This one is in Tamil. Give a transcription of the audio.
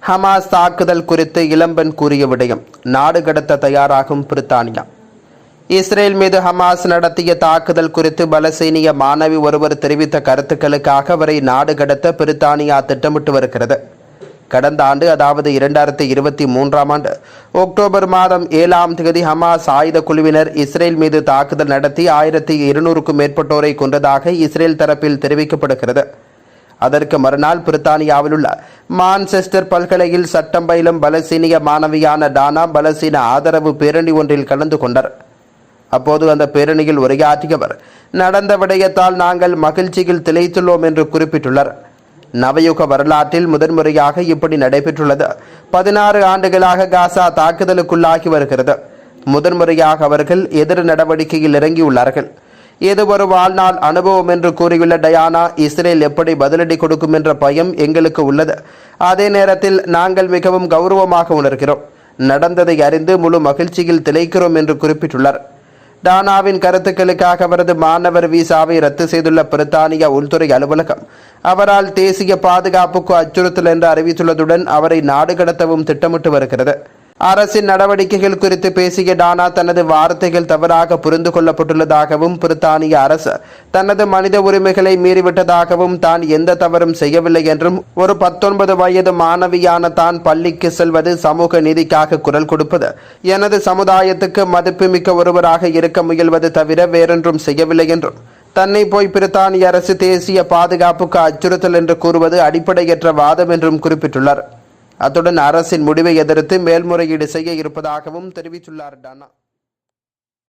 ஹமாஸ் தாக்குதல் குறித்து இளம்பெண் கூறிய விடயம். நாடு கடத்த தயாராகும் பிரித்தானியா. இஸ்ரேல் மீது ஹமாஸ் நடத்திய தாக்குதல் குறித்து பலஸ்தீனிய மாணவி ஒருவர் தெரிவித்த கருத்துக்களுக்காக அவரை நாடு கடத்த பிரித்தானியா திட்டமிட்டு வருகிறது. கடந்த ஆண்டு, அதாவது 2023 அக்டோபர் மாதம் 7 ஹமாஸ் ஆயுத குழுவினர் இஸ்ரேல் மீது தாக்குதல் நடத்தி 1200க்கும் மேற்பட்டோரை கொன்றதாக இஸ்ரேல் தரப்பில் தெரிவிக்கப்படுகிறது. அதற்கு மறுநாள் பிரித்தானியாவில் உள்ள மான்செஸ்டர் பல்கலையில் சட்டம் பயிலும் பலஸ்தீனிய மாணவியான டானா பலஸ்தீன ஆதரவு பேரணி ஒன்றில் கலந்து கொண்டார். அப்போது அந்த பேரணியில் உரையாற்றியவர், நடந்த விடயத்தால் நாங்கள் மகிழ்ச்சியில் திளைத்துள்ளோம் என்று குறிப்பிட்டுள்ளார். நவயுக வரலாற்றில் முதன்முறையாக இப்படி நடைபெற்றுள்ளது. 16 ஆண்டுகளாக காசா தாக்குதலுக்குள்ளாகி வருகிறது. முதன்முறையாக அவர்கள் எதிர் நடவடிக்கையில் இறங்கியுள்ளார்கள். இது ஒரு வாழ்நாள் அனுபவம் என்று கூறியுள்ள டயானா, இஸ்ரேல் எப்படி பதிலடி கொடுக்கும் என்ற பயம் எங்களுக்கு உள்ளது. அதே நேரத்தில் நாங்கள் மிகவும் கௌரவமாக உணர்கிறோம். நடந்ததை அறிந்து முழு மகிழ்ச்சியில் திளைக்கிறோம் என்று குறிப்பிட்டுள்ளார். டானாவின் கருத்துக்களுக்காக அவரது மாணவர் வீசாவை ரத்து செய்துள்ள பிரித்தானிய உள்துறை அலுவலகம் அவரால் தேசிய பாதுகாப்புக்கு அச்சுறுத்தல் என்று அறிவித்துள்ளதுடன் அவரை நாடு கடத்தவும் திட்டமிட்டு வருகிறது. அரசின் நடவடிக்கைகள் குறித்து பேசிய டானா, தனது வார்த்தைகள் தவறாக புரிந்து கொள்ளப்பட்டுள்ளதாகவும் பிரித்தானிய அரசு தனது மனித உரிமைகளை மீறிவிட்டதாகவும் தான் எந்த தவறும் செய்யவில்லை என்றும் ஒரு 19 வயது மாணவியான தான் பள்ளிக்கு செல்வது, சமூக நீதிக்காக குரல் கொடுப்பது, எனது சமுதாயத்துக்கு மதிப்புமிக்க ஒருவராக இருக்க முயல்வது தவிர வேறொன்றும் செய்யவில்லை என்றும், தன்னை போய் பிரித்தானிய அரசு தேசிய பாதுகாப்புக்கு அச்சுறுத்தல் என்று கூறுவது அடிப்படையற்ற வாதம் என்றும் குறிப்பிட்டுள்ளார். அத்துடன் அரசின் முடிவை எதிர்த்து மேல்முறையீடு செய்ய இருப்பதாகவும் தெரிவித்துள்ளார் டானா.